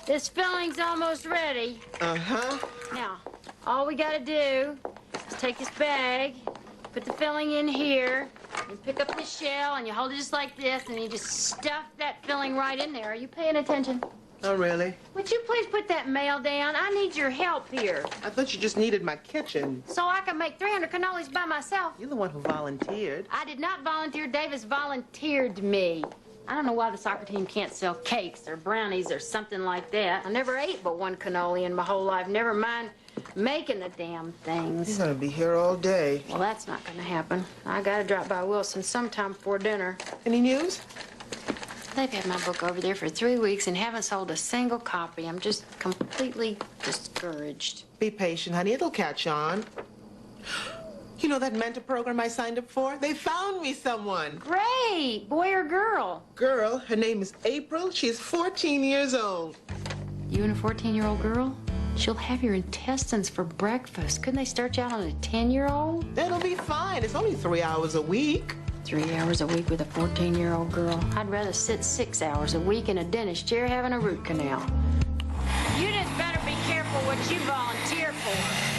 This filling's almost ready. Uh-huh. Now, all we gotta do is take this bag, put the filling in here, and pick up this shell, and you hold it just like this, and you just stuff that filling right in there. Are you paying attention? Oh, really? Would you please put that mail down? I need your help here. I thought you just needed my kitchen. So I can make 300 cannolis by myself. You're the one who volunteered. I did not volunteer. Davis volunteered me. I don't know why the soccer team can't sell cakes or brownies or something like that. I never ate but one cannoli in my whole life. Never mind making the damn things. He's gonna be here all day. Well, that's not gonna happen. I gotta drop by Wilson sometime before dinner. Any news? They've had my book over there for 3 weeks and haven't sold a single copy. I'm just completely discouraged. Be patient, honey. It'll catch on. You know that mentor program I signed up for? They found me someone. Great! Boy or girl? Girl, her name is April. She's 14 years old. You and a 14-year-old girl? She'll have your intestines for breakfast. Couldn't they start you out on a 10-year-old? That'll be fine. It's only 3 hours a week. 3 hours a week with a 14-year-old girl. I'd rather sit 6 hours a week in a dentist chair having a root canal. You just better be careful what you volunteer for.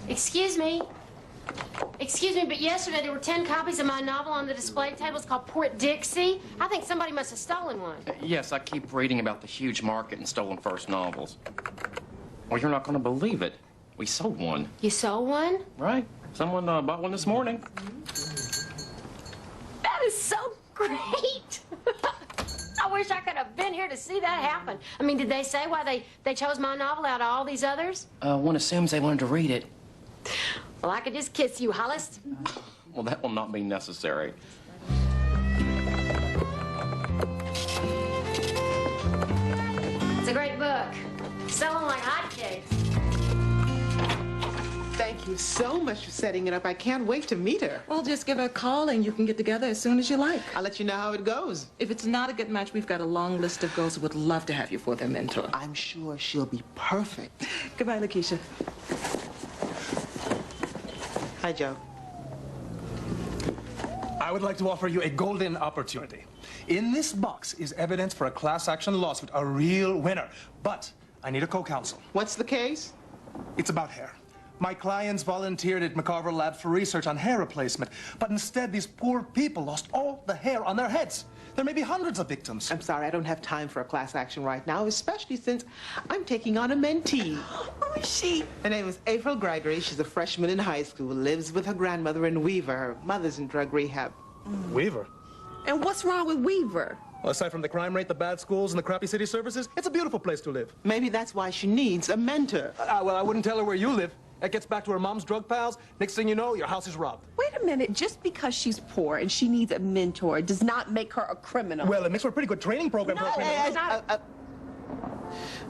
Excuse me. Excuse me, but yesterday there were 10 copies of my novel on the display table. It's called Port Dixie. I think somebody must have stolen one. Yes, I keep reading about the huge market in stolen first novels. Well, you're not going to believe it. We sold one. You sold one? Right. Someone bought one this morning. That is so great. I wish I could have been here to see that happen. I mean, did they say why they chose my novel out of all these others? One assumes they wanted to read it. Well, I could just kiss you, Hollis. Well, that will not be necessary. It's a great book. Selling like hotcakes. Thank you so much for setting it up. I can't wait to meet her. Well, just give her a call and you can get together as soon as you like. I'll let you know how it goes. If it's not a good match, we've got a long list of girls who would love to have you for their mentor. I'm sure she'll be perfect. Goodbye, Lakeisha. Hi, Joe. I would like to offer you a golden opportunity. In this box is evidence for a class action lawsuit, a real winner. But I need a co-counsel. What's the case? It's about hair. My clients volunteered at McCarver Labs for research on hair replacement, but instead these poor people lost all the hair on their heads. There may be hundreds of victims. I'm sorry, I don't have time for a class action right now, especially since I'm taking on a mentee. Who is she? Her name is April Gregory. She's a freshman in high school, lives with her grandmother in Weaver. Her mother's in drug rehab. Weaver? And what's wrong with Weaver? Well, aside from the crime rate, the bad schools, and the crappy city services, it's a beautiful place to live. Maybe that's why she needs a mentor. Well, I wouldn't tell her where you live. That gets back to her mom's drug pals. Next thing you know, your house is robbed. Wait a minute. Just because she's poor and she needs a mentor does not make her a criminal. Well, it makes for a pretty good training program for a criminal.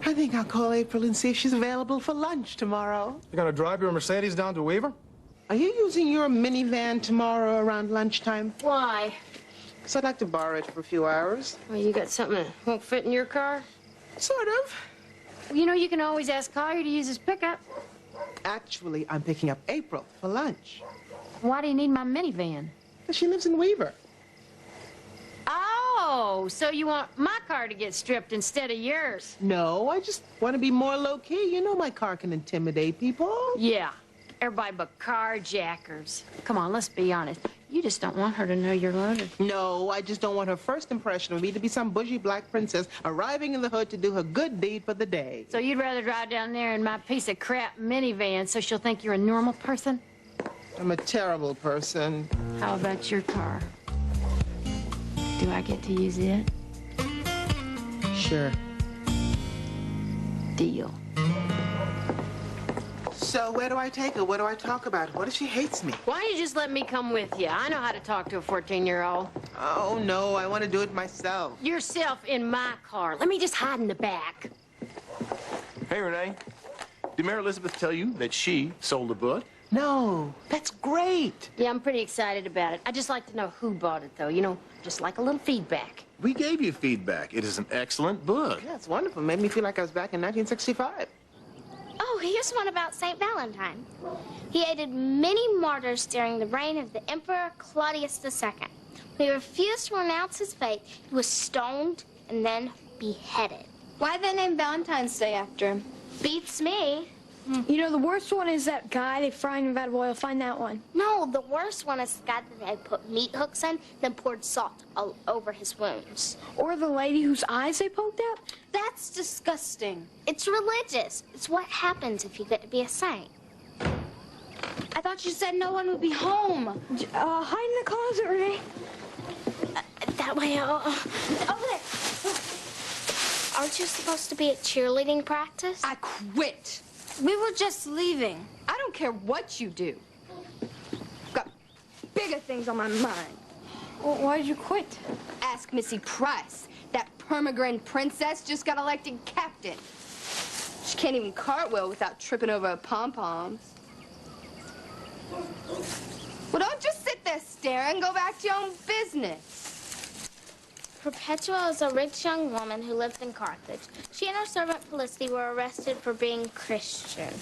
I think I'll call April and see if she's available for lunch tomorrow. You're gonna drive your Mercedes down to Weaver? Are you using your minivan tomorrow around lunchtime? Why? Because I'd like to borrow it for a few hours. Well, you got something that won't fit in your car? Sort of. Well, you know, you can always ask Collier to use his pickup. Actually, I'm picking up April for lunch. Why do you need my minivan? Because she lives in Weaver. Oh, so you want my car to get stripped instead of yours? No, I just want to be more low-key. You know my car can intimidate people. Yeah, everybody but carjackers. Come on, let's be honest. You just don't want her to know you're loaded. No, I just don't want her first impression of me to be some bougie black princess arriving in the hood to do her good deed for the day. So you'd rather drive down there in my piece of crap minivan so she'll think you're a normal person? I'm a terrible person. How about your car? Do I get to use it? Sure. Deal. So where do I take her? What do I talk about? What if she hates me? Why don't you just let me come with you? I know how to talk to a 14-year-old. Oh, no, I want to do it myself. Yourself in my car. Let me just hide in the back. Hey, Renee. Did Mary Elizabeth tell you that she sold the book? No, that's great. Yeah, I'm pretty excited about it. I'd just like to know who bought it, though. You know, just like a little feedback. We gave you feedback. It is an excellent book. Yeah, it's wonderful. Made me feel like I was back in 1965. Oh, here's one about St. Valentine. He aided many martyrs during the reign of the Emperor Claudius II. When he refused to renounce his faith, he was stoned and then beheaded. Why they named Valentine's Day after him? Beats me. You know, the worst one is that guy they fried in a vat of oil. Find that one. No, the worst one is the guy that they put meat hooks in, then poured salt all over his wounds. Or the lady whose eyes they poked out. That's disgusting. It's religious. It's what happens if you get to be a saint. I thought you said no one would be home. Hide in the closet, Renee. That way, over there. Aren't you supposed to be at cheerleading practice? I quit. We were just leaving. I don't care what you do. I've got bigger things on my mind. Well, why did you quit? Ask Missy Price. That Permagrin princess just got elected captain. She can't even cartwheel without tripping over her pom-poms. Well, don't just sit there staring. Go back to your own business. Perpetua is a rich young woman who lived in Carthage. She and her servant Felicity were arrested for being Christian.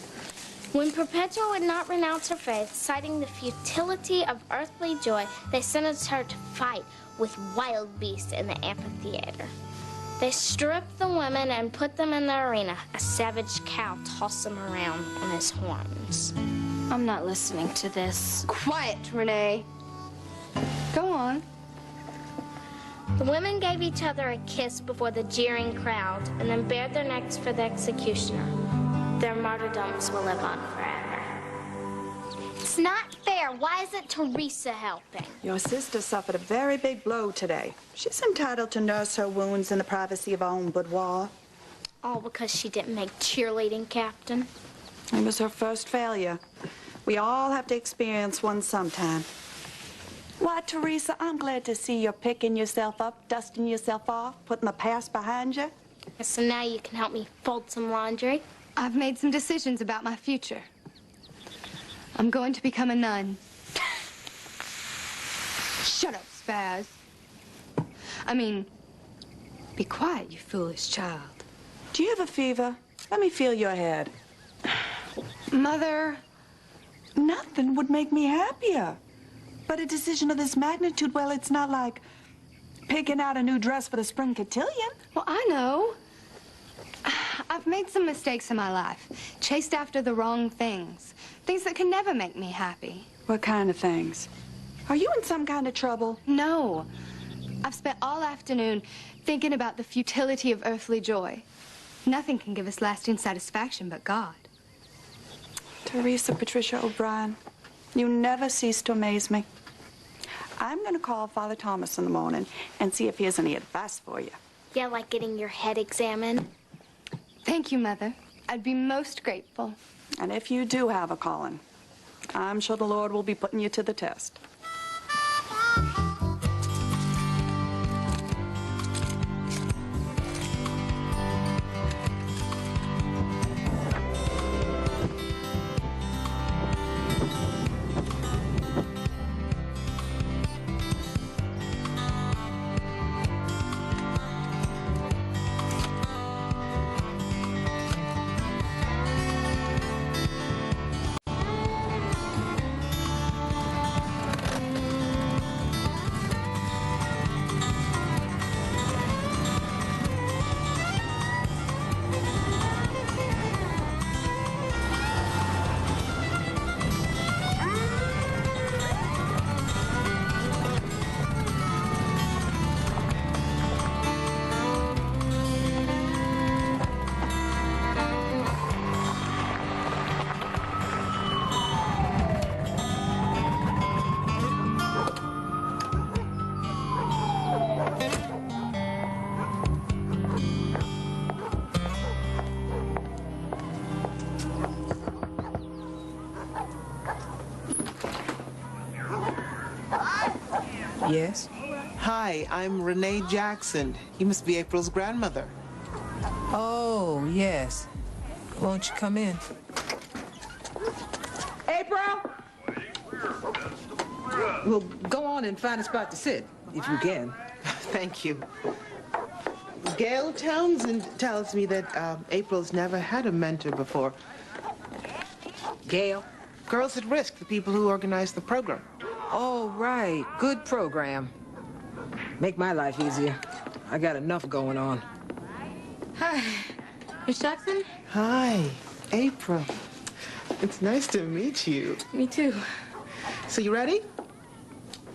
When Perpetua would not renounce her faith, citing the futility of earthly joy, they sentenced her to fight with wild beasts in the amphitheater. They stripped the women and put them in the arena. A savage cow tossed them around on his horns. I'm not listening to this. Quiet, Renee. Go on. The women gave each other a kiss before the jeering crowd and then bared their necks for the executioner. Their martyrdoms will live on forever. It's not fair. Why isn't Teresa helping? Your sister suffered a very big blow today. She's entitled to nurse her wounds in the privacy of her own boudoir. All because she didn't make cheerleading captain. It was her first failure. We all have to experience one sometime. Why, Teresa, I'm glad to see you're picking yourself up, dusting yourself off, putting the past behind you. So now you can help me fold some laundry. I've made some decisions about my future. I'm going to become a nun. Shut up, Spaz. I mean, be quiet, you foolish child. Do you have a fever? Let me feel your head. Mother, Nothing would make me happier. But a decision of this magnitude, well, it's not like picking out a new dress for the spring cotillion. well, I know. I've made some mistakes in my life. Chased after the wrong things. Things that can never make me happy. What kind of things? Are you in some kind of trouble? No. I've spent all afternoon thinking about the futility of earthly joy. Nothing can give us lasting satisfaction but God. Teresa Patricia O'Brien, you never cease to amaze me. I'm going to call Father Thomas in the morning and see if he has any advice for you. Yeah, like getting your head examined. Thank you, Mother. I'd be most grateful. And if you do have a calling, I'm sure the Lord will be putting you to the test. Yes? Hi, I'm Renee Jackson. You must be April's grandmother. Oh, yes. Won't you come in? April? Well, go on and find a spot to sit, if you can. Thank you. Gail Townsend tells me that April's never had a mentor before. Gail? Girls at Risk, the people who organize the program. Oh, right. Good program. Make my life easier. I got enough going on. Hi. Miss Jackson? Hi, April. It's nice to meet you. Me too. So you ready?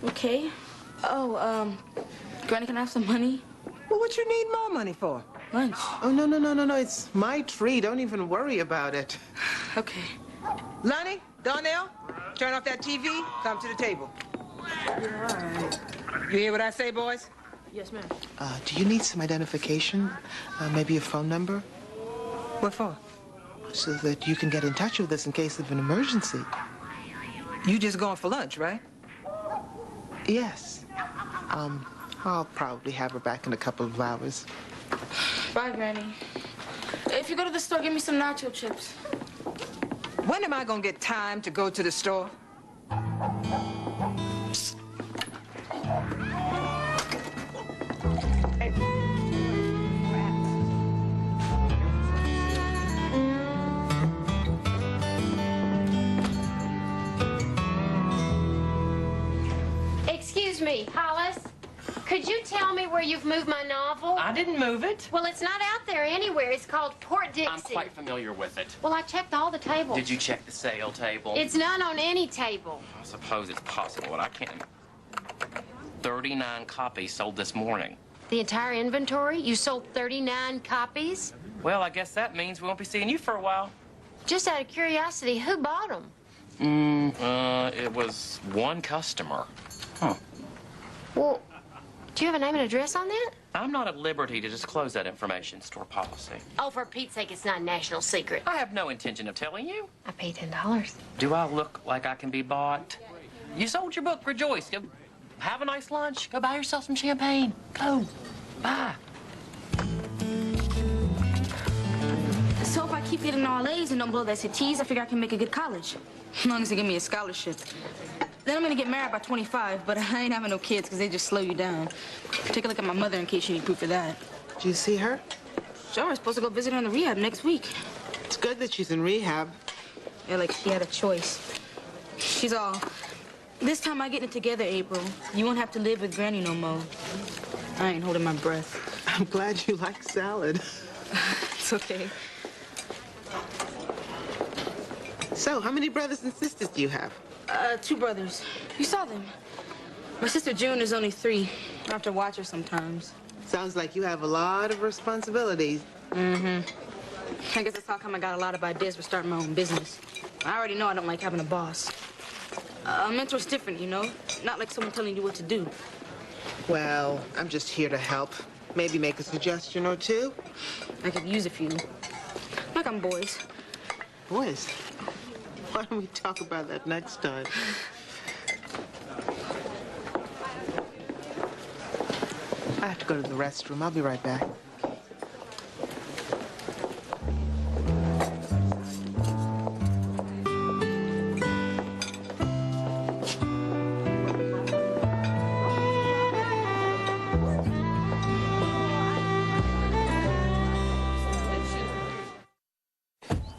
Okay. Oh, Granny, can I have some money? Well, what you need more money for? Lunch. Oh, no. It's my treat. Don't even worry about it. Okay. Lonnie, Donnell, turn off that TV, come to the table. You hear what I say, boys? Yes, ma'am. Do you need some identification? Maybe a phone number? What for? So that you can get in touch with us in case of an emergency. You just going for lunch, right? Yes. I'll probably have her back in a couple of hours. Bye, Granny. If you go to the store, give me some nacho chips. When am I gonna get time to go to the store? Excuse me, Hollis. Could you tell me where you've moved my novel? I didn't move it. Well, it's not out there anywhere. It's called Port Dixie. I'm quite familiar with it. Well, I checked all the tables. Did you check the sale table? It's not on any table. I suppose it's possible, but I can't. 39 copies sold this morning. The entire inventory? You sold 39 copies? Well, I guess that means we won't be seeing you for a while. Just out of curiosity, who bought them? It was one customer. Huh. Well, do you have a name and address on that? I'm not at liberty to disclose that information, store policy. Oh, for Pete's sake, it's not a national secret. I have no intention of telling you. I paid $10. Do I look like I can be bought? You sold your book, rejoice. Go have a nice lunch. Go buy yourself some champagne. Go. Bye. So if I keep getting all A's and don't blow the SATs, I figure I can make a good college. As long as they give me a scholarship. Then I'm gonna get married by 25, but I ain't having no kids because they just slow you down. Take a look at my mother in case you need proof of that. Do you see her? Sure, I'm supposed to go visit her in the rehab next week. It's good that she's in rehab. Yeah, like she had a choice. She's all, this time I get it together, April. You won't have to live with Granny no more. I ain't holding my breath. I'm glad you like salad. It's okay. So, how many brothers and sisters do you have? 2 brothers. You saw them. My sister June is only 3. I have to watch her sometimes. Sounds like you have a lot of responsibilities. I guess that's how come I got a lot of ideas for starting my own business. I already know I don't like having a boss. A mentor's different, you know? Not like someone telling you what to do. Well, I'm just here to help. Maybe make a suggestion or two. I could use a few. Like I'm boys. Boys, why don't we talk about that next time? I have to go to the restroom. I'll be right back.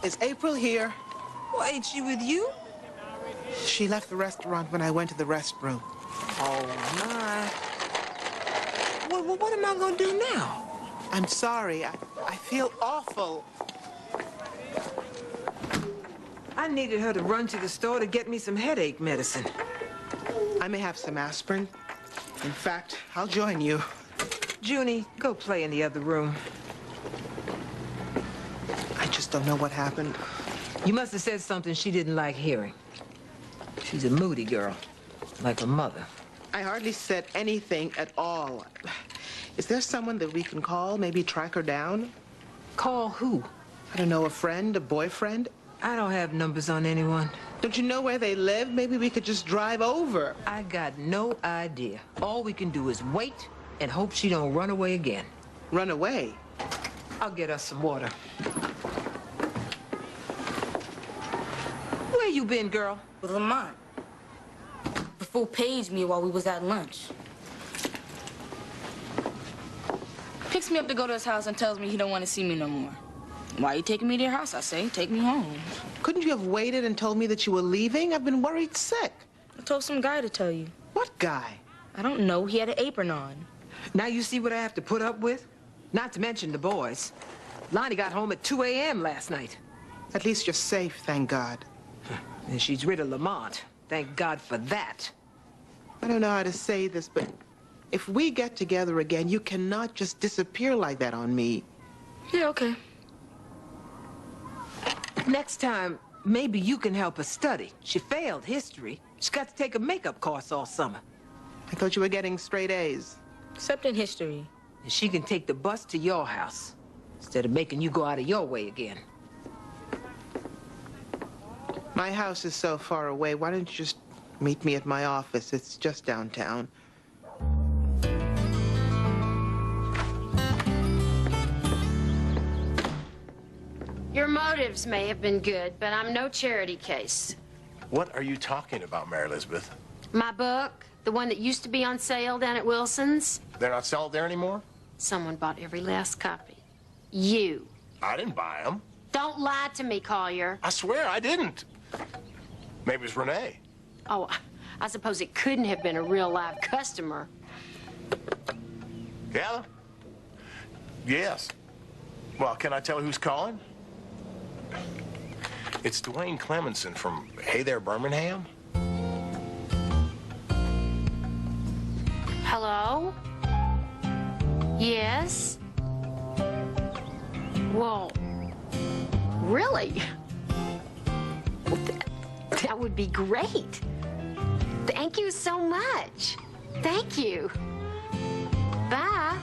Is April here? Well, ain't she with you? She left the restaurant when I went to the restroom. Oh, my. Well, what am I gonna do now? I'm sorry. I feel awful. I needed her to run to the store to get me some headache medicine. I may have some aspirin. In fact, I'll join you. Junie, go play in the other room. I just don't know what happened. You must have said something she didn't like hearing. She's a moody girl, like her mother. I hardly said anything at all. Is there someone that we can call? Maybe track her down? Call who? I don't know, a friend, a boyfriend? I don't have numbers on anyone. Don't you know where they live? Maybe we could just drive over. I got no idea. All we can do is wait and hope she don't run away again. Run away? I'll get us some water. Where you been, girl? With Lamont. The fool paged me while we was at lunch. Picks me up to go to his house and tells me he don't want to see me no more. Why you taking me to your house? I say, take me home. Couldn't you have waited and told me that you were leaving? I've been worried sick. I told some guy to tell you. What guy? I don't know. He had an apron on. Now you see what I have to put up with? Not to mention the boys. Lonnie got home at 2 a.m. last night. At least you're safe, thank God. And she's rid of Lamont. Thank God for that. I don't know how to say this, but if we get together again, you cannot just disappear like that on me. Yeah, okay. Next time, maybe you can help her study. She failed history. She's got to take a makeup course all summer. I thought you were getting straight A's. Except in history. And she can take the bus to your house instead of making you go out of your way again. My house is so far away. Why don't you just meet me at my office? It's just downtown. Your motives may have been good, but I'm no charity case. What are you talking about, Mary Elizabeth? My book, the one that used to be on sale down at Wilson's, They're not selling there anymore? someone bought every last copy. You. I didn't buy them. Don't lie to me, Collier. I swear I didn't. Maybe it was Renee. Oh, I suppose it couldn't have been a real live customer. Yeah? Yes. Well, can I tell who's calling? It's Dwayne Clemenson from Hey There, Birmingham. Hello? Yes? Well, really? Well, that would be great. Thank you so much. Thank you. Bye.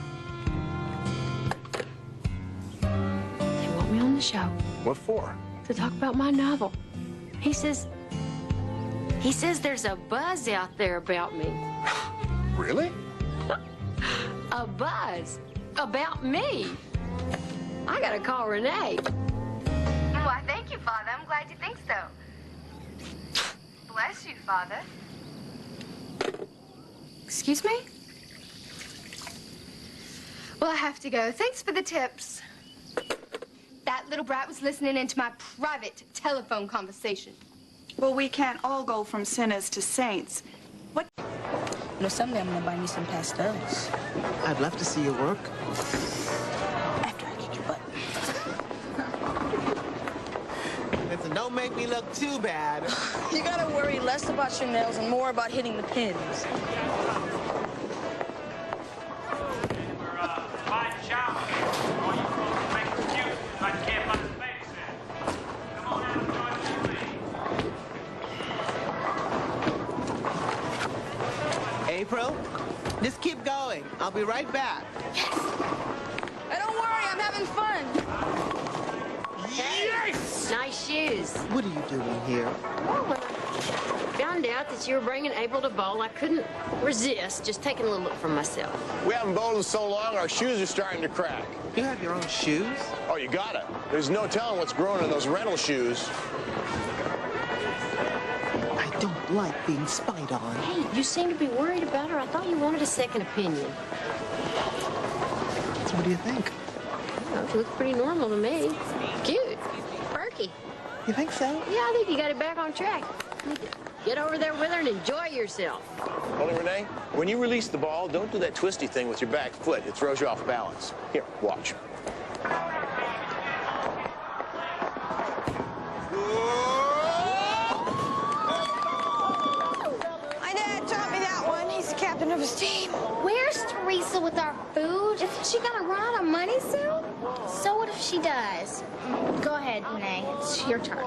They want me on the show What for? to talk about my novel. He says there's a buzz out there about me. Really? A buzz about me. I gotta call Renee. Why, thank you, Father. I'm glad you think so. Bless you, Father. Excuse me? Well, I have to go. Thanks for the tips. That little brat was listening into my private telephone conversation. Well, we can't all go from sinners to saints. What? You know, someday I'm gonna buy me some pastels. I'd love to see your work. After I kick your butt. Listen, don't make me look too bad. You gotta worry less about your nails and more about hitting the pins. April, just keep going. I'll be right back. Hey, don't worry, I'm having fun. Yes! Nice shoes. What are you doing here? Well, when I found out that you were bringing April to bowl, I couldn't resist just taking a little look for myself. We haven't bowled in so long, our shoes are starting to crack. You have your own shoes? Oh, you got it. There's no telling what's growing in those rental shoes. I don't like being spied on. Hey, you seem to be worried about her. I thought you wanted a second opinion. So what do you think? Well, it looks pretty normal to me. Cute. Perky. You think so? Yeah, I think you got it back on track. Get over there with her and enjoy yourself. Only, Renee, when you release the ball, don't do that twisty thing with your back foot. It throws you off balance. Here, watch. My dad taught me that one. He's the captain of his team. Where's Teresa with our food? Isn't she gonna run out of money soon? So what if she does? Go ahead, Renee. It's your turn.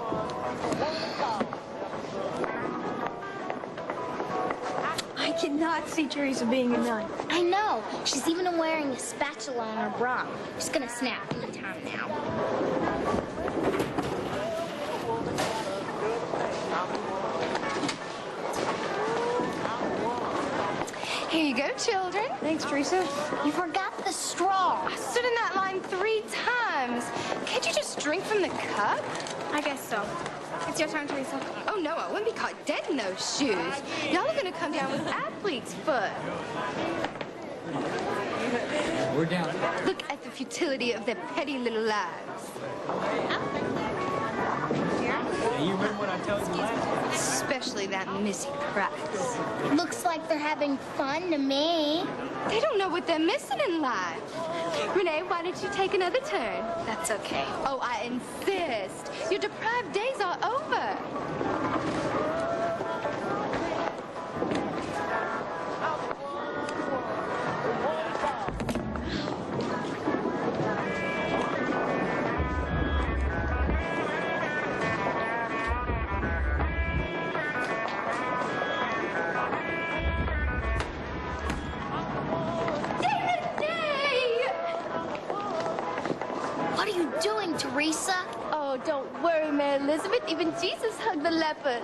I cannot see Teresa being a nun. I know. She's even wearing a spatula on her bra. She's gonna snap any time now. Here you go, children. Thanks, Teresa. You forgot the straw. I stood in that line 3 times. Can't you just drink from the cup? I guess so. It's your turn, Teresa. Oh, no, I wouldn't be caught dead in those shoes. Y'all are gonna come down with athlete's foot. We're down. Look at the futility of their petty little lives. You remember what I told you last time? Especially that Missy Price. Looks like they're having fun to me. They don't know what they're missing in life. Renee, why don't you take another turn? That's okay. Oh, I insist. Your deprived days are over. What are you doing, Teresa? Oh, don't worry, Mary Elizabeth. Even Jesus hugged the lepers.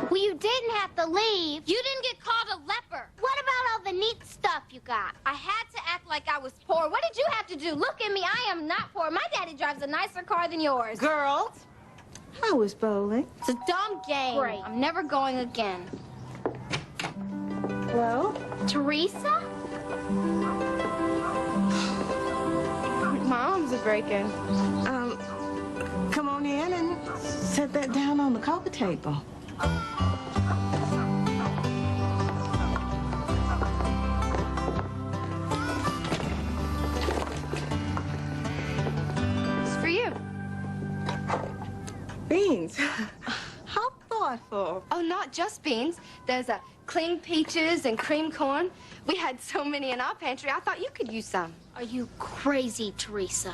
Well, you didn't have to leave. You didn't get called a leper. What about all the neat stuff you got? I had to act like I was poor. What did you have to do? Look at me. I am not poor. My daddy drives a nicer car than yours. Girls, how was bowling? It's a dumb game. Great. I'm never going again. Well, Teresa? My arms are breaking. come on in and set that down on the coffee table. It's for you. Beans. How thoughtful. Oh, not just beans. There's clean peaches and cream corn. We had so many in our pantry, I thought you could use some. Are you crazy, Teresa?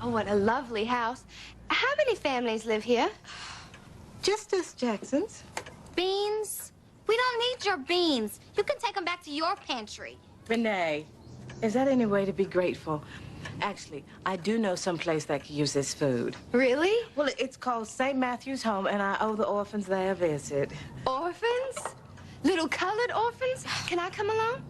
Oh, what a lovely house. How many families live here? Just us Jacksons. Beans? We don't need your beans. You can take them back to your pantry. Renee, is that any way to be grateful? Actually, I do know some place that could use this food. Really? Well, it's called St. Matthew's Home, and I owe the orphans there a visit. Orphans? Little colored orphans? Can I come along?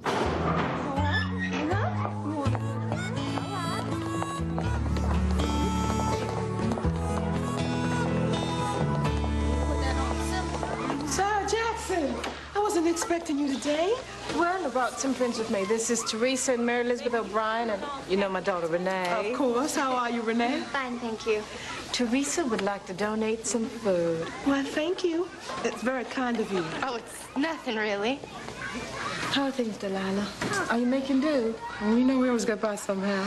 Sarah Jackson, I wasn't expecting you today. Well, I brought some friends with me. This is Teresa and Mary Elizabeth O'Brien, and you know my daughter, Renee. Of course. How are you, Renee? Fine, thank you. Teresa would like to donate some food. Well, thank you. It's very kind of you. Oh, it's nothing really. How are things, Delilah? Are you making do? Well, you know we always get by somehow.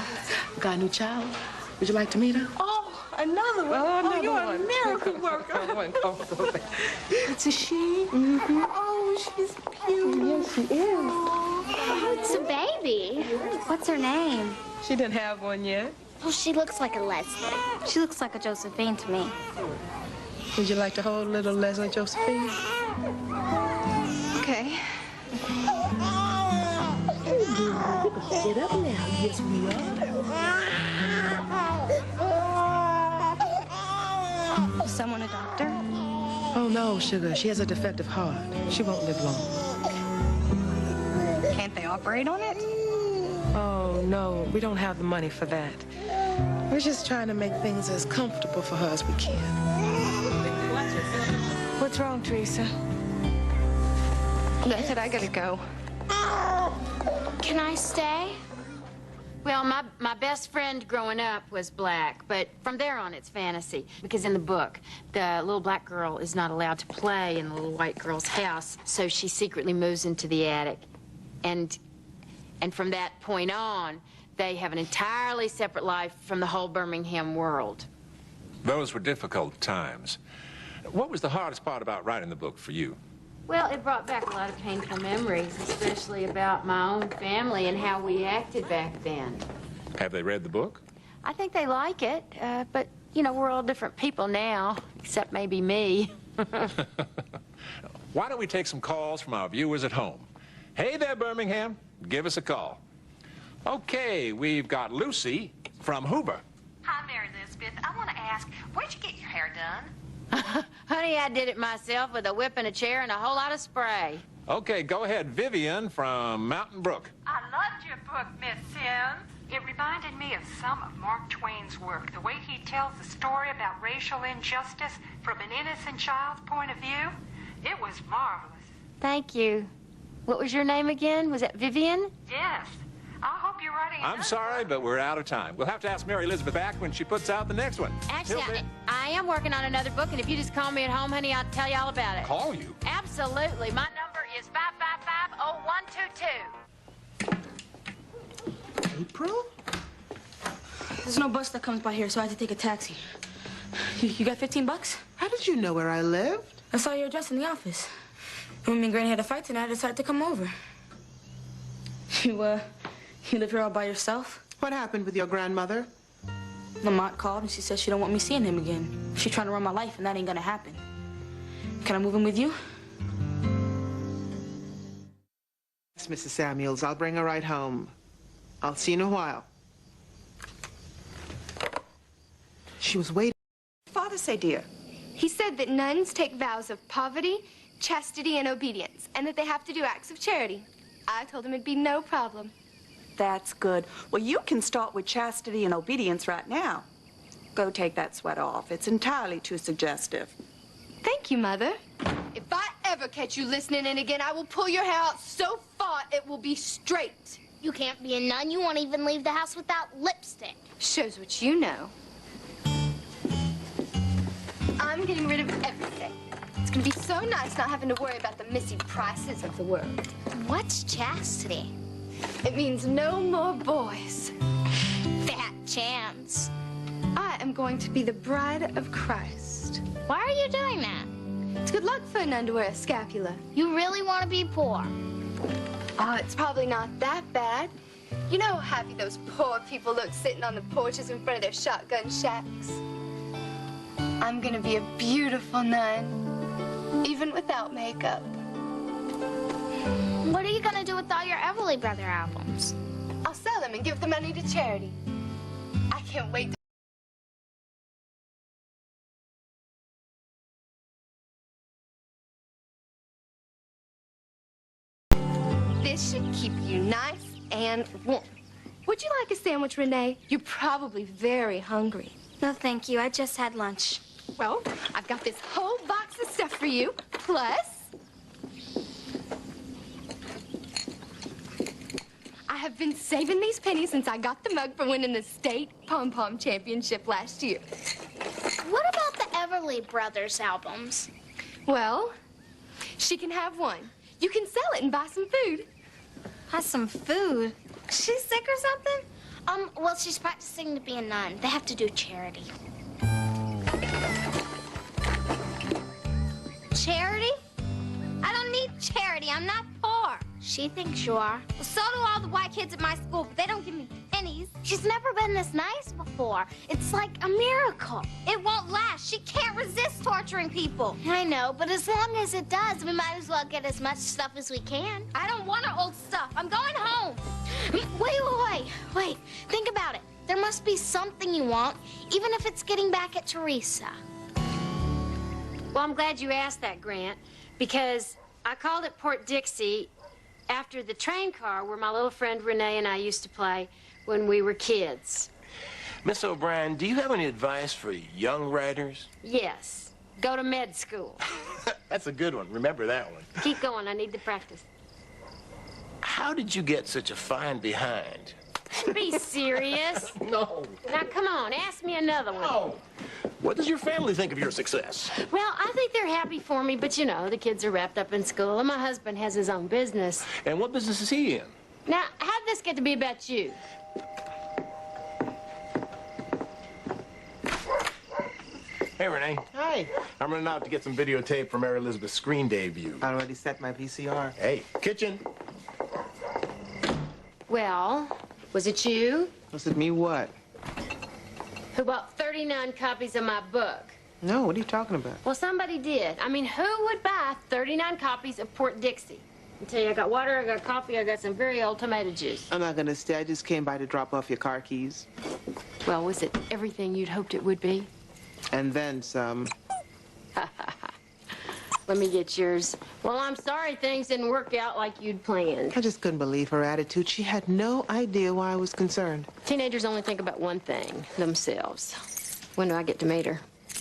Got a new child. Would you like to meet her? Oh, another one. Oh, you're another a one. miracle worker. It's a she. Mm-hmm. Oh, she's beautiful. Yes, she is. Oh, it's a baby. What's her name? She didn't have one yet. Oh, she looks like a Leslie. She looks like a Josephine to me. Would you like to hold little Leslie Josephine? Okay. Get up now. Yes, we are. Is someone a doctor? Oh, no, sugar. She has a defective heart. She won't live long. Can't they operate on it? Oh, no. We don't have the money for that. We're just trying to make things as comfortable for her as we can. What's wrong, Teresa? That's it, I gotta go. Can I stay? Well, my best friend growing up was black, but from there on it's fantasy. Because in the book, the little black girl is not allowed to play in the little white girl's house, so she secretly moves into the attic. And from that point on, they have an entirely separate life from the whole Birmingham world. Those were difficult times. What was the hardest part about writing the book for you? Well, it brought back a lot of painful memories, especially about my own family and how we acted back then. Have they read the book? I think they like it, but, you know, we're all different people now, except maybe me. Why don't we take some calls from our viewers at home? Hey there, Birmingham. Give us a call. Okay, we've got Lucy from Hoover. Hi, Mary Elizabeth. I want to ask, where'd you get your hair done? Honey, I did it myself with a whip and a chair and a whole lot of spray. Okay, go ahead. Vivian from Mountain Brook. I loved your book, Miss Sims. It reminded me of some of Mark Twain's work, the way he tells the story about racial injustice from an innocent child's point of view. It was marvelous. Thank you. What was your name again? Was that Vivian? Yes. I hope you're writing I'm sorry, but we're out of time. We'll have to ask Mary Elizabeth back when she puts out the next one. Actually, Till then- I am working on another book, and if you just call me at home, honey, I'll tell you all about it. Call you? Absolutely. My number is 555-0122. April? There's no bus that comes by here, so I had to take a taxi. You got 15 bucks? How did you know where I lived? I saw your address in the office. When me and Granny had a fight tonight, I decided to come over. You live here all by yourself? What happened with your grandmother? Lamont called and she said she don't want me seeing him again. She's trying to run my life and that ain't gonna happen. Can I move in with you? Yes, Mrs. Samuels. I'll bring her right home. I'll see you in a while. She was waiting. Father say, dear? He said that nuns take vows of poverty, chastity, and obedience, and that they have to do acts of charity. I told him it'd be no problem. That's good. Well, you can start with chastity and obedience right now. Go take that sweater off. It's entirely too suggestive. Thank you, Mother. If I ever catch you listening in again, I will pull your hair out so far it will be straight. You can't be a nun. You won't even leave the house without lipstick. Shows what you know. I'm getting rid of everything. It's gonna be so nice not having to worry about the Missy Prices of the world. What's chastity? It means no more boys. Fat chance. I am going to be the bride of Christ. Why are you doing that? It's good luck for a nun to wear a scapula. You really want to be poor? Oh, it's probably not that bad. You know how happy those poor people look sitting on the porches in front of their shotgun shacks. I'm gonna be a beautiful nun, even without makeup. What are you gonna do with all your Everly Brother albums? I'll sell them and give the money to charity. I can't wait to... This should keep you nice and warm. Would you like a sandwich, Renee? You're probably very hungry. No, thank you. I just had lunch. Well, I've got this whole box of stuff for you, plus... I have been saving these pennies since I got the mug for winning the state pom-pom championship last year. What about the Everly Brothers albums? Well, she can have one. You can sell it and buy some food. Buy some food? She's sick or something? Well, she's practicing to be a nun. They have to do charity. Charity? I don't need charity. I'm not poor. She thinks you are. Well, so do all the white kids at my school, but they don't give me pennies. She's never been this nice before. It's like a miracle. It won't last. She can't resist torturing people. I know, but as long as it does, we might as well get as much stuff as we can. I don't want her old stuff. I'm going home. Wait. Think about it. There must be something you want, even if it's getting back at Teresa. Well, I'm glad you asked that, Grant, because I called it Port Dixie after the train car where my little friend Renee and I used to play when we were kids. Miss O'Brien, do you have any advice for young writers? Yes. Go to med school. That's a good one. Remember that one. Keep going. I need the practice. How did you get such a fine behind? Be serious. No. Now, come on. Ask me another one. No. What does your family think of your success? Well, I think they're happy for me, but you know, the kids are wrapped up in school, and my husband has his own business. And what business is he in? Now, how'd this get to be about you? Hey, Renee. Hi. I'm running out to get some videotape for Mary Elizabeth's screen debut. I already set my VCR. Hey, kitchen. Well, was it you? Was it me what? Who bought 39 copies of my book? No, what are you talking about? Well, somebody did. I mean, who would buy 39 copies of Port Dixie? I tell you, I got water, I got coffee, I got some very old tomato juice. I'm not gonna stay. I just came by to drop off your car keys. Well, was it everything you'd hoped it would be? And then some. Let me get yours. Well, I'm sorry things didn't work out like you'd planned. I just couldn't believe her attitude. She had no idea why I was concerned. Teenagers only think about one thing, themselves. When do I get to meet her?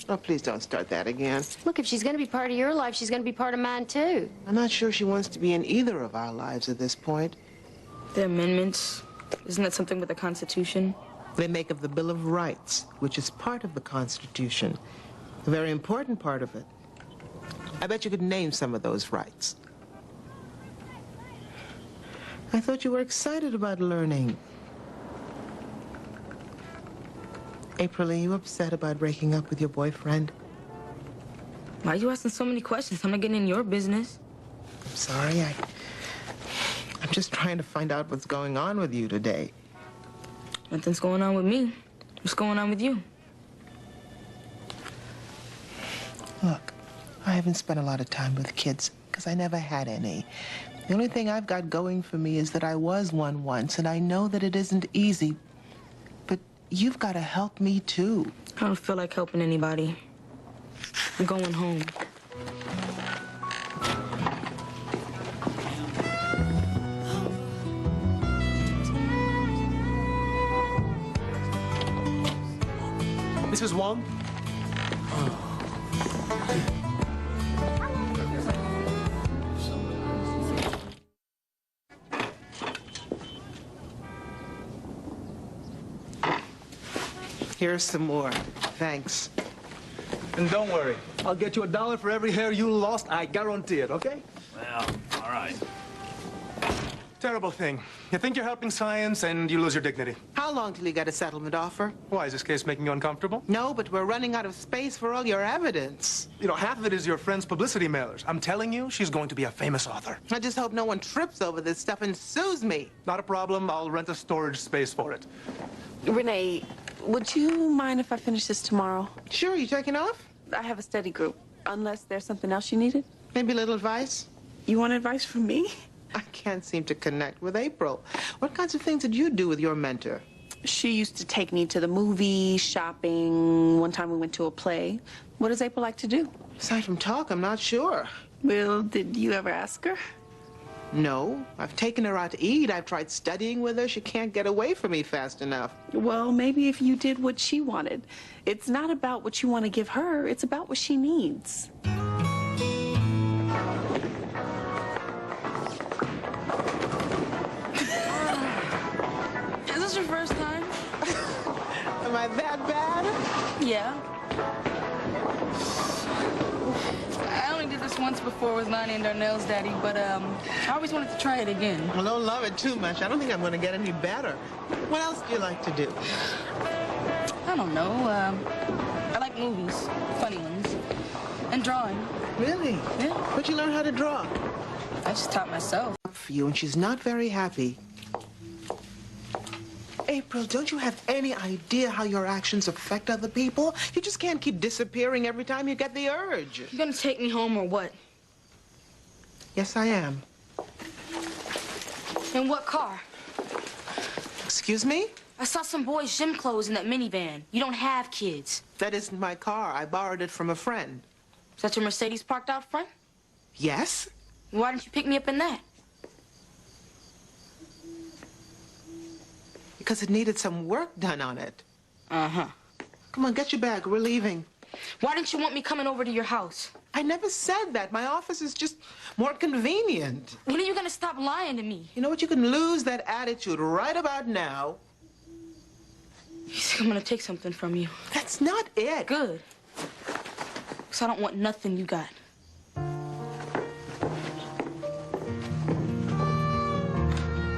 Oh, please don't start that again. Look, if she's going to be part of your life, she's going to be part of mine, too. I'm not sure she wants to be in either of our lives at this point. The amendments, isn't that something with the Constitution? They make of the Bill of Rights, which is part of the Constitution. A very important part of it. I bet you could name some of those rights. I thought you were excited about learning. April, are you upset about breaking up with your boyfriend? Why are you asking so many questions? I'm not getting in your business. I'm sorry, I'm just trying to find out what's going on with you today. Nothing's going on with me. What's going on with you? Look, I haven't spent a lot of time with kids because I never had any. The only thing I've got going for me is that I was one once, and I know that it isn't easy. But you've got to help me, too. I don't feel like helping anybody. I'm going home. Mrs. Wong? Here's some more. Thanks. And don't worry, I'll get you $1 for every hair you lost. I guarantee it, okay? Well, all right. Terrible thing. You think you're helping science and you lose your dignity. How long till you get a settlement offer? Why, is this case making you uncomfortable? No, but we're running out of space for all your evidence. You know, half of it is your friend's publicity mailers. I'm telling you, she's going to be a famous author. I just hope no one trips over this stuff and sues me. Not a problem. I'll rent a storage space for it. Renee, would you mind if I finish this tomorrow? Sure, you taking off? I have a study group, unless there's something else you needed. Maybe a little advice? You want advice from me? I can't seem to connect with April. What kinds of things did you do with your mentor? She used to take me to the movies, shopping. One time we went to a play. What does April like to do? Aside from talk, I'm not sure. Well, did you ever ask her? No. I've taken her out to eat. I've tried studying with her. She can't get away from me fast enough. Well, maybe if you did what she wanted. It's not about what you want to give her. It's about what she needs. Is this your first time? Am I that bad? Yeah. I only did this once before with Lonnie and Darnell's daddy, but I always wanted to try it again. Well, don't love it too much. I don't think I'm going to get any better. What else do you like to do? I don't know. I like movies, funny ones, and drawing. Really? Yeah. Where'd you learn how to draw? I just taught myself. For you, and she's not very happy. April, don't you have any idea how your actions affect other people? You just can't keep disappearing every time you get the urge. You gonna take me home or what? Yes, I am. In what car? Excuse me? I saw some boys' gym clothes in that minivan. You don't have kids. That isn't my car. I borrowed it from a friend. Is that your Mercedes parked out front? Yes? Why didn't you pick me up in that? Because it needed some work done on it. Uh-huh. Come on, get your bag. We're leaving. Why didn't you want me coming over to your house? I never said that. My office is just more convenient. When are you gonna stop lying to me? You know what? You can lose that attitude right about now. You think I'm gonna take something from you? That's not it. Good. Because I don't want nothing you got.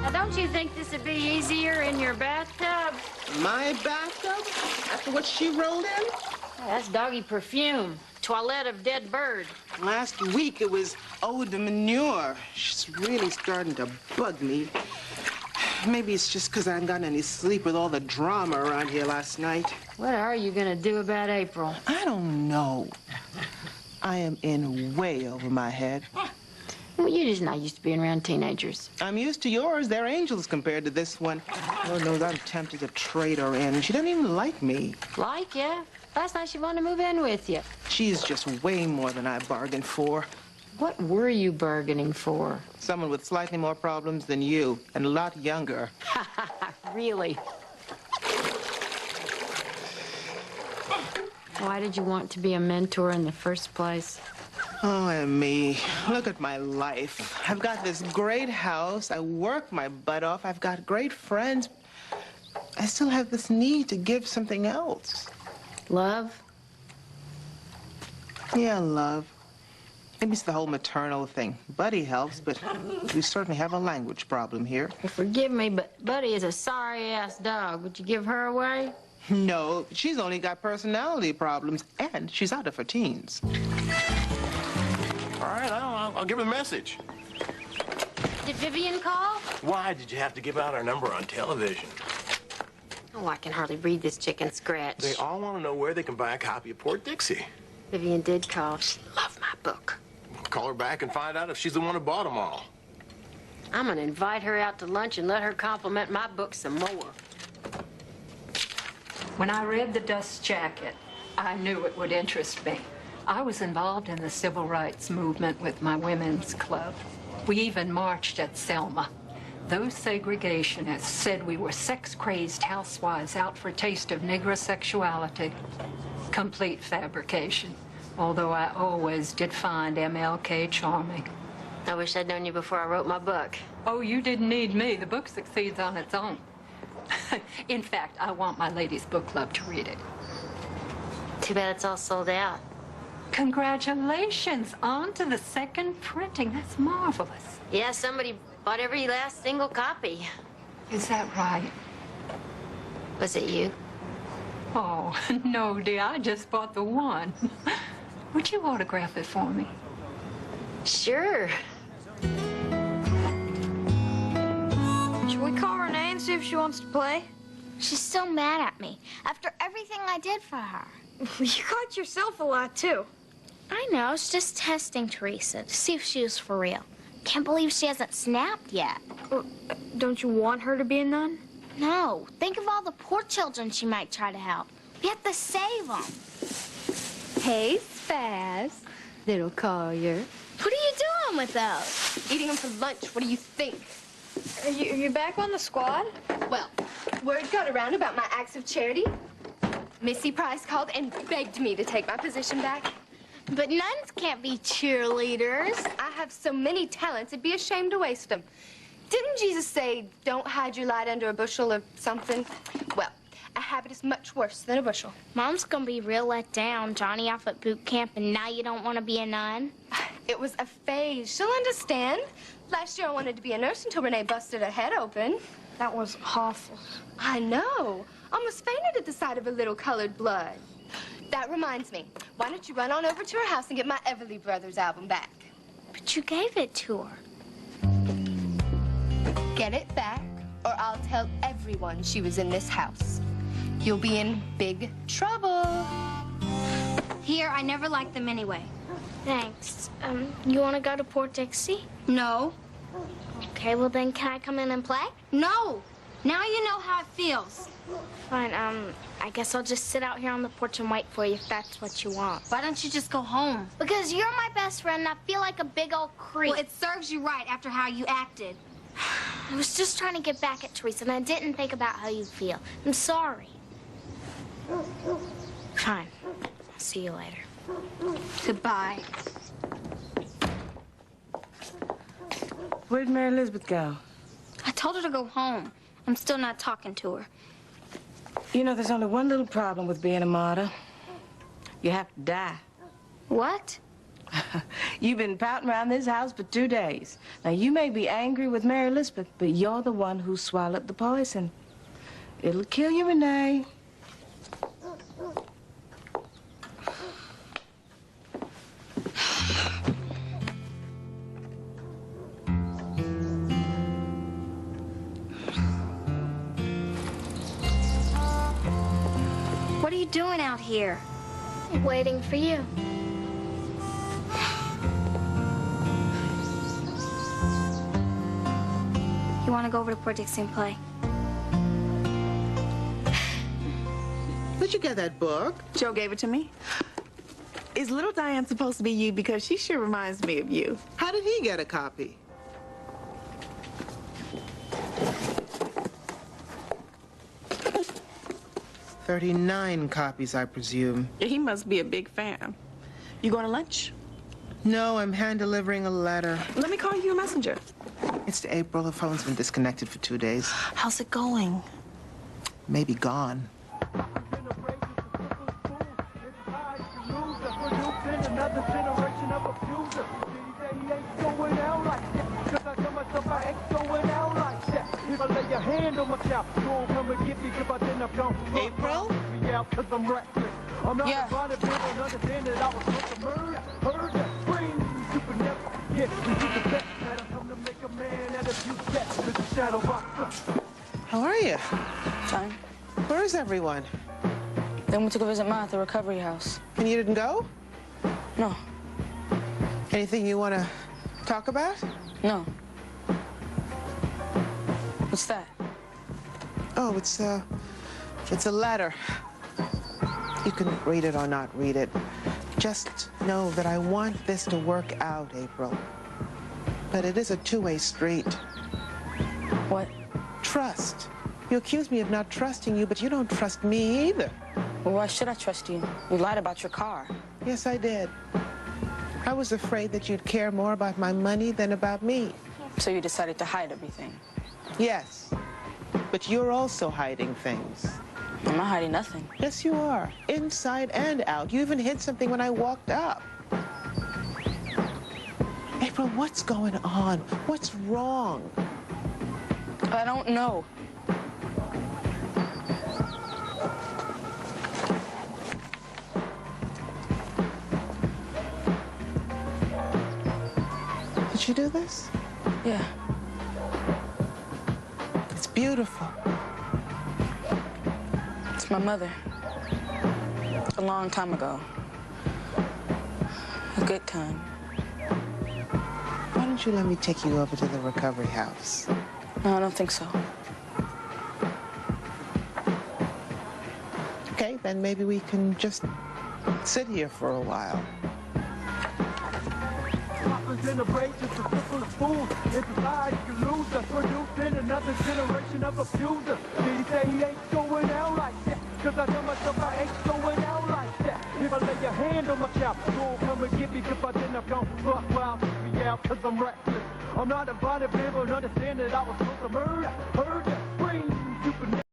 Now, don't you think this would be easier in your bathtub? My bathtub? After what she rolled in? That's doggy perfume. Toilette of dead bird. Last week it was eau de manure. She's really starting to bug me. Maybe it's just because I haven't gotten any sleep with all the drama around here last night. What are you gonna do about April? I don't know. I am in way over my head. Well, you're just not used to being around teenagers. I'm used to yours. They're angels compared to this one. Lord knows I'm tempted to trade her in. She doesn't even like me. Like, yeah? Last night she wanted to move in with you. She's just way more than I bargained for. What were you bargaining for? Someone with slightly more problems than you, and a lot younger. Really? Why did you want to be a mentor in the first place? Oh, and me. Look at my life. I've got this great house. I work my butt off. I've got great friends. I still have this need to give something else. Love? Yeah, love. Maybe it's the whole maternal thing. Buddy helps, but we certainly have a language problem here. Well, forgive me, but Buddy is a sorry-ass dog. Would you give her away? No, she's only got personality problems, and she's out of her teens. All right, I'll give her the message. Did Vivian call? Why did you have to give out our number on television? Oh, I can hardly read this chicken scratch. They all want to know where they can buy a copy of Port Dixie. Vivian did call. She loved my book. Call her back and find out if she's the one who bought them all. I'm gonna invite her out to lunch and let her compliment my book some more. When I read The Dust Jacket, I knew it would interest me. I was involved in the civil rights movement with my women's club. We even marched at Selma. Those segregationists said we were sex-crazed housewives out for a taste of Negro sexuality. Complete fabrication, although I always did find MLK charming. I wish I'd known you before I wrote my book. Oh, you didn't need me. The book succeeds on its own. In fact, I want my ladies' book club to read it. Too bad it's all sold out. Congratulations on to the second printing. That's marvelous. Yeah, somebody bought every last single copy. Is that right? Was it you? Oh, no, dear. I just bought the one. Would you autograph it for me? Sure. Should we call Renee and see if she wants to play? She's still mad at me after everything I did for her. You got yourself a lot, too. I know. It's just testing Teresa to see if she was for real. Can't believe she hasn't snapped yet. Don't you want her to be a nun? No. Think of all the poor children she might try to help. We have to save them. Hey, Spaz. Little Collier. What are you doing with those? Eating them for lunch. What do you think? Are you back on the squad? Well, word got around about my acts of charity. Missy Price called and begged me to take my position back. But nuns can't be cheerleaders. I have so many talents, it'd be a shame to waste them. Didn't Jesus say, don't hide your light under a bushel or something? Well, a habit is much worse than a bushel. Mom's gonna be real let down. Johnny off at boot camp, and now you don't want to be a nun? It was a phase. She'll understand. Last year I wanted to be a nurse until Renee busted her head open. That was awful. I know. Almost fainted at the sight of a little colored blood. That reminds me. Why don't you run on over to her house and get my Everly Brothers album back? But you gave it to her. Get it back, or I'll tell everyone she was in this house. You'll be in big trouble. Here, I never liked them anyway. Thanks. You want to go to Port Dixie? No. Okay, well then can I come in and play? No. Now you know how it feels. Fine, I guess I'll just sit out here on the porch and wait for you if that's what you want. Why don't you just go home? Because you're my best friend and I feel like a big old creep. Well, it serves you right after how you acted. I was just trying to get back at Teresa and I didn't think about how you feel. I'm sorry. Fine. I'll see you later. Goodbye. Where'd Mary Elizabeth go? I told her to go home. I'm still not talking to her. You know, there's only one little problem with being a martyr. You have to die. What? You've been pouting around this house for 2 days. Now, you may be angry with Mary Elizabeth, but you're the one who swallowed the poison. It'll kill you, Renee. What are you doing out here? Waiting for you. You want to go over to Port Dixie and play? Where'd you get that book? Joe gave it to me. Is little Diane supposed to be you? Because she sure reminds me of you. How did he get a copy? $39 copies, I presume. He must be a big fan. You going to lunch? No, I'm hand-delivering a letter. Let me call you a messenger. It's to April. Her phone's been disconnected for 2 days. How's it going? Maybe gone. April? Yeah. How are you? Fine. Where is everyone? Then we took a visit Ma at the recovery house. And you didn't go? No. Anything you want to talk about? No. What's that? Oh, it's a letter. You can read it or not read it. Just know that I want this to work out, April. But it is a two-way street. What? Trust. You accuse me of not trusting you, but you don't trust me either. Well, why should I trust you? You lied about your car. Yes, I did. I was afraid that you'd care more about my money than about me. So you decided to hide everything? Yes. But you're also hiding things. I'm not hiding nothing. Yes, you are. Inside and out. You even hid something when I walked up. April, what's going on? What's wrong? I don't know. Did you do this? Yeah. It's beautiful. It's my mother. A long time ago. A good time. Why don't you let me take you over to the recovery house? No, I don't think so. Okay, then maybe we can just sit here for a while. In a break, just a simple fool. In society, you lose us, producing another generation of abusers. Did he say he ain't going out like that? Cause I tell myself I ain't going out like that. If I lay your hand on my child, don't come and get me, cause by then I'm gone. Fuck wild, me out, cause I'm reckless. I'm not a body, but understand that I was supposed to murder, scream, stupid.